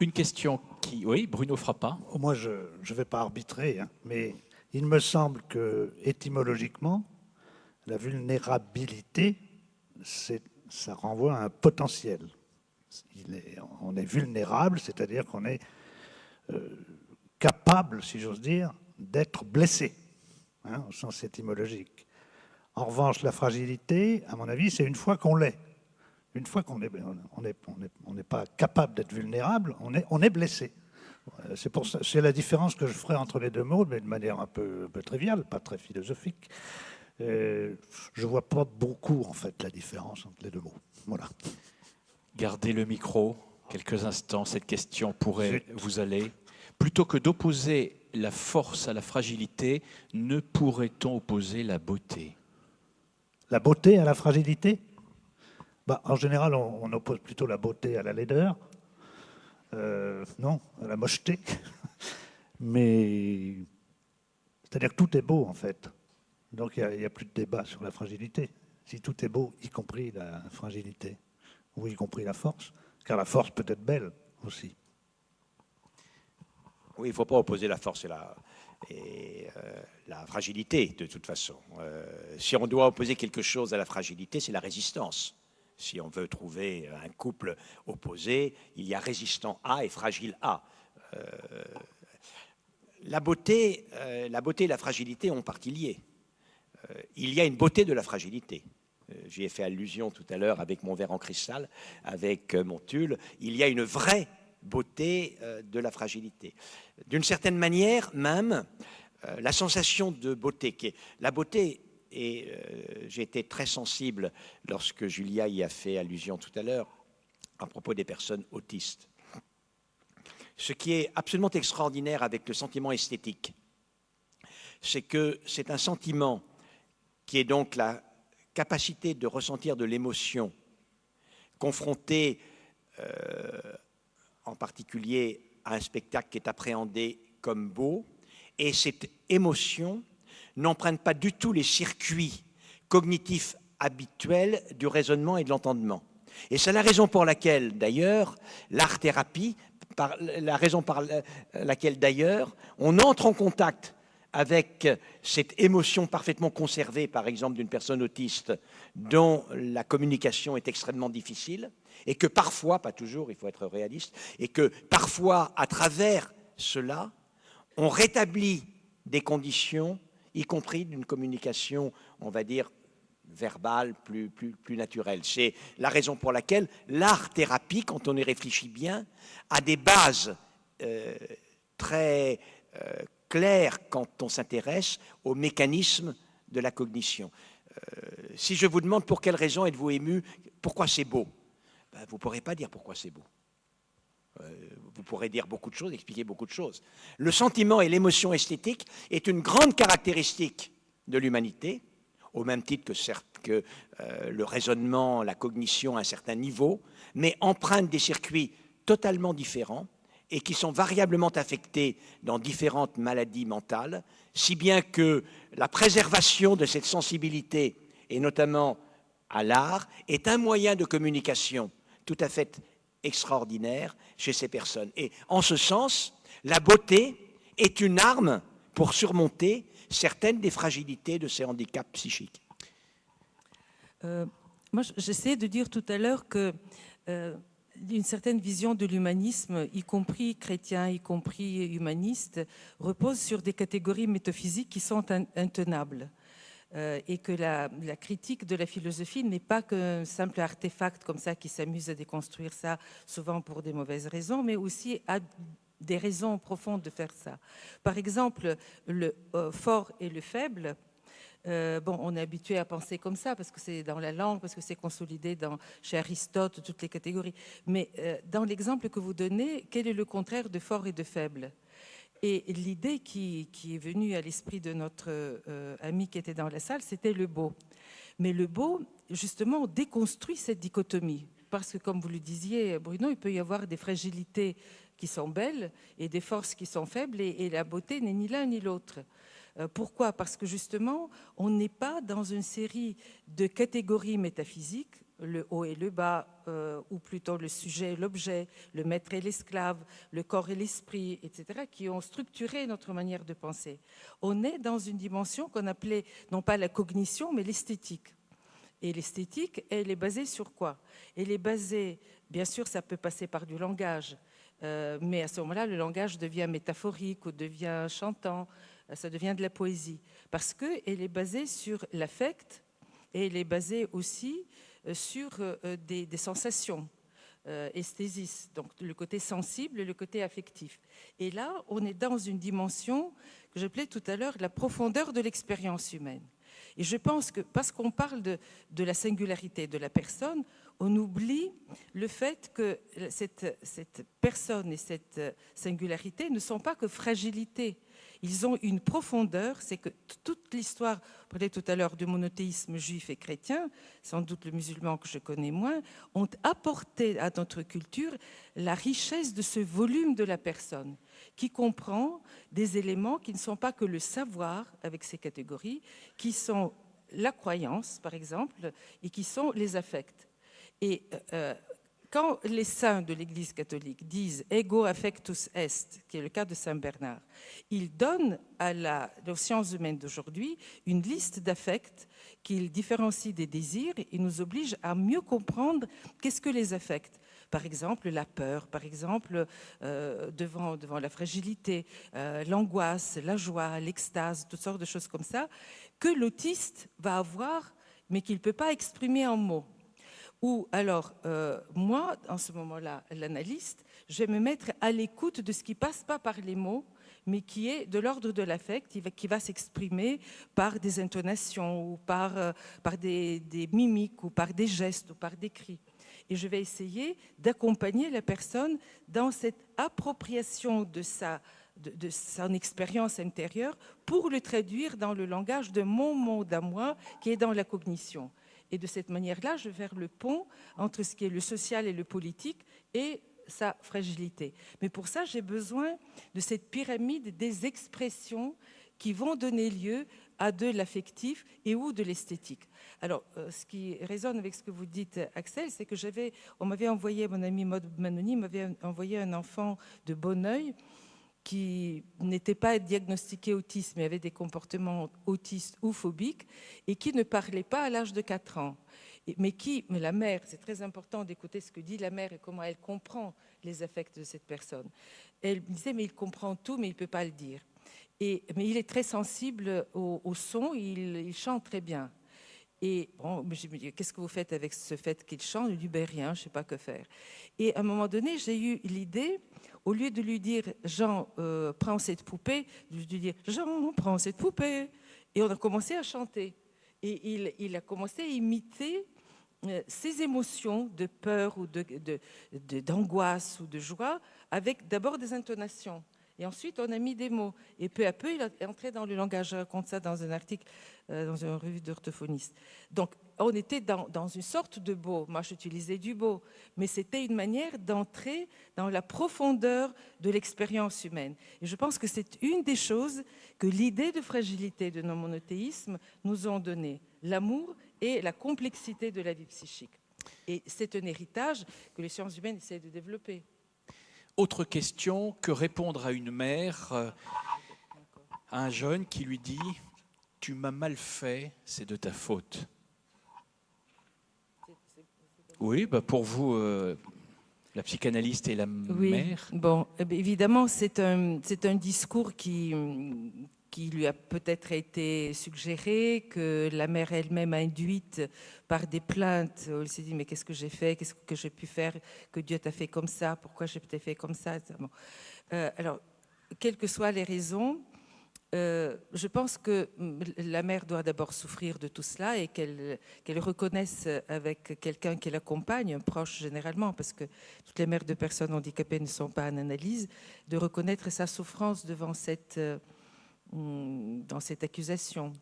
Une question qui... Oui, Bruno Frappa. Moi, je ne vais pas arbitrer, hein, mais il me semble que, étymologiquement, la vulnérabilité, ça renvoie à un potentiel. On est vulnérable, c'est-à-dire qu'on est capable, si j'ose dire, d'être blessé, hein, au sens étymologique. En revanche, la fragilité, à mon avis, c'est une fois qu'on l'est. Une fois qu'on n'est pas capable d'être vulnérable, on est blessé. C'est la différence que je ferai entre les deux mots, mais de manière un peu triviale, pas très philosophique. Je ne vois pas beaucoup, en fait, la différence entre les deux mots. Voilà. Gardez le micro quelques instants. Cette question pourrait Zut. vous aller. Plutôt que d'opposer la force à la fragilité, ne pourrait-on opposer la beauté? La beauté à la fragilité? En général, on oppose plutôt la beauté à la laideur. Non, à la mocheté. Mais c'est-à-dire que tout est beau, en fait. Donc il n'y a plus de débat sur la fragilité. Si tout est beau, y compris la fragilité, ou y compris la force, car la force peut être belle aussi. Oui, il ne faut pas opposer la force et la fragilité, de toute façon. Si on doit opposer quelque chose à la fragilité, c'est la résistance. Si on veut trouver un couple opposé, il y a résistant A et fragile A. La beauté et la fragilité ont partie liée. Il y a une beauté de la fragilité. J'y ai fait allusion tout à l'heure avec mon verre en cristal, avec mon tulle. Il y a une vraie beauté de la fragilité. D'une certaine manière, même, la sensation de beauté, la beauté, et j'ai été très sensible lorsque Julia y a fait allusion tout à l'heure à propos des personnes autistes. Ce qui est absolument extraordinaire avec le sentiment esthétique, c'est que c'est un sentiment qui est donc la capacité de ressentir de l'émotion, confronté en particulier à un spectacle qui est appréhendé comme beau, et cette émotion n'emprunte pas du tout les circuits cognitifs habituels du raisonnement et de l'entendement. Et c'est la raison pour laquelle, d'ailleurs, l'art-thérapie, la raison par laquelle, d'ailleurs, on entre en contact avec cette émotion parfaitement conservée, par exemple, d'une personne autiste dont la communication est extrêmement difficile, et que parfois, pas toujours, il faut être réaliste, et que parfois, à travers cela, on rétablit des conditions, y compris d'une communication, on va dire, verbale, plus naturelle. C'est la raison pour laquelle l'art-thérapie, quand on y réfléchit bien, a des bases très claires quand on s'intéresse aux mécanismes de la cognition. Si je vous demande pour quelle raison êtes-vous ému, pourquoi c'est beau, vous ne pourrez pas dire pourquoi c'est beau. Vous pourrez dire beaucoup de choses, expliquer beaucoup de choses. Le sentiment et l'émotion esthétique est une grande caractéristique de l'humanité, au même titre que le raisonnement, la cognition à un certain niveau, mais empruntent des circuits totalement différents et qui sont variablement affectés dans différentes maladies mentales, si bien que la préservation de cette sensibilité, et notamment à l'art, est un moyen de communication tout à fait extraordinaire chez ces personnes. Et en ce sens, la beauté est une arme pour surmonter certaines des fragilités de ces handicaps psychiques. Moi, j'essayais de dire tout à l'heure que une certaine vision de l'humanisme, y compris chrétien, y compris humaniste, repose sur des catégories métaphysiques qui sont intenables. Et que la critique de la philosophie n'est pas qu'un simple artefact comme ça qui s'amuse à déconstruire ça, souvent pour des mauvaises raisons, mais aussi à des raisons profondes de faire ça. Par exemple, le fort et le faible, on est habitué à penser comme ça parce que c'est dans la langue, parce que c'est consolidé chez Aristote, toutes les catégories. Mais dans l'exemple que vous donnez, quel est le contraire de fort et de faible ? Et l'idée qui est venue à l'esprit de notre ami qui était dans la salle, c'était le beau. Mais le beau, justement, déconstruit cette dichotomie. Parce que, comme vous le disiez, Bruno, il peut y avoir des fragilités qui sont belles et des forces qui sont faibles, et la beauté n'est ni l'un ni l'autre. Pourquoi ? Parce que, justement, on n'est pas dans une série de catégories métaphysiques le haut et le bas, ou plutôt le sujet et l'objet, le maître et l'esclave, le corps et l'esprit, etc., qui ont structuré notre manière de penser. On est dans une dimension qu'on appelait non pas la cognition, mais l'esthétique. Et l'esthétique, elle est basée sur quoi? Elle est basée, bien sûr, ça peut passer par du langage, mais à ce moment-là, le langage devient métaphorique ou devient chantant, ça devient de la poésie, parce qu'elle est basée sur l'affect et elle est basée aussi sur des sensations. Esthésis, donc le côté sensible et le côté affectif. Et là, on est dans une dimension que j'appelais tout à l'heure la profondeur de l'expérience humaine. Et je pense que parce qu'on parle de la singularité de la personne, on oublie le fait que cette personne et cette singularité ne sont pas que fragilité. Ils ont une profondeur, c'est que toute l'histoire, on parlait tout à l'heure du monothéisme juif et chrétien, sans doute le musulman que je connais moins, ont apporté à notre culture la richesse de ce volume de la personne, qui comprend des éléments qui ne sont pas que le savoir, avec ses catégories, qui sont la croyance, par exemple, et qui sont les affects. Et quand les saints de l'Église catholique disent « ego affectus est », qui est le cas de Saint Bernard, ils donnent aux sciences humaines d'aujourd'hui une liste d'affects qu'ils différencient des désirs et nous obligent à mieux comprendre qu'est-ce que les affects. Par exemple, la peur, par exemple, devant la fragilité, l'angoisse, la joie, l'extase, toutes sortes de choses comme ça, que l'autiste va avoir, mais qu'il ne peut pas exprimer en mots. Ou alors, moi, en ce moment-là, l'analyste, je vais me mettre à l'écoute de ce qui ne passe pas par les mots, mais qui est de l'ordre de l'affect, qui va s'exprimer par des intonations, ou par des mimiques, ou par des gestes, ou par des cris. Et je vais essayer d'accompagner la personne dans cette appropriation de son expérience intérieure pour le traduire dans le langage de mon monde à moi, qui est dans la cognition. Et de cette manière-là, je vais faire le pont entre ce qui est le social et le politique et sa fragilité. Mais pour ça, j'ai besoin de cette pyramide des expressions qui vont donner lieu à de l'affectif et ou de l'esthétique. Alors, ce qui résonne avec ce que vous dites, Axel, c'est que on m'avait envoyé, mon ami Maud Manoni m'avait envoyé un enfant de Bonneuil qui n'était pas diagnostiqué autiste, mais avait des comportements autistes ou phobiques, et qui ne parlait pas à l'âge de 4 ans. Mais la mère, c'est très important d'écouter ce que dit la mère et comment elle comprend les affects de cette personne. Elle me disait, mais il comprend tout, mais il ne peut pas le dire. Mais il est très sensible au son, il chante très bien. Et bon, je me dis, qu'est-ce que vous faites avec ce fait qu'il chante? Je lui dis, ben rien, je ne sais pas que faire. Et à un moment donné, j'ai eu l'idée, au lieu de lui dire, Jean, prends cette poupée, de lui dire, Jean, prends cette poupée. Et on a commencé à chanter. Et il a commencé à imiter ses émotions de peur ou d'angoisse ou de joie, avec d'abord des intonations. Et ensuite, on a mis des mots. Et peu à peu, il est entré dans le langage. Je raconte ça dans un article, dans une revue d'orthophonistes. Donc, on était dans une sorte de beau. Moi, j'utilisais du beau. Mais c'était une manière d'entrer dans la profondeur de l'expérience humaine. Et je pense que c'est une des choses que l'idée de fragilité de nos monothéismes nous ont donné. L'amour et la complexité de la vie psychique. Et c'est un héritage que les sciences humaines essaient de développer. Autre question, que répondre à une mère, à un jeune qui lui dit « Tu m'as mal fait, c'est de ta faute ». Oui, bah pour vous, la psychanalyste et la mère. Bon, évidemment, c'est un discours qui lui a peut-être été suggéré, que la mère elle-même a induite par des plaintes. Elle s'est dit, mais qu'est-ce que j'ai fait? Qu'est-ce que j'ai pu faire? Que Dieu t'a fait comme ça? Pourquoi j'ai peut-être fait comme ça? Bon. Alors, quelles que soient les raisons, je pense que la mère doit d'abord souffrir de tout cela et qu'elle reconnaisse avec quelqu'un qui l'accompagne, un proche généralement, parce que toutes les mères de personnes handicapées ne sont pas en analyse, de reconnaître sa souffrance dans cette accusation.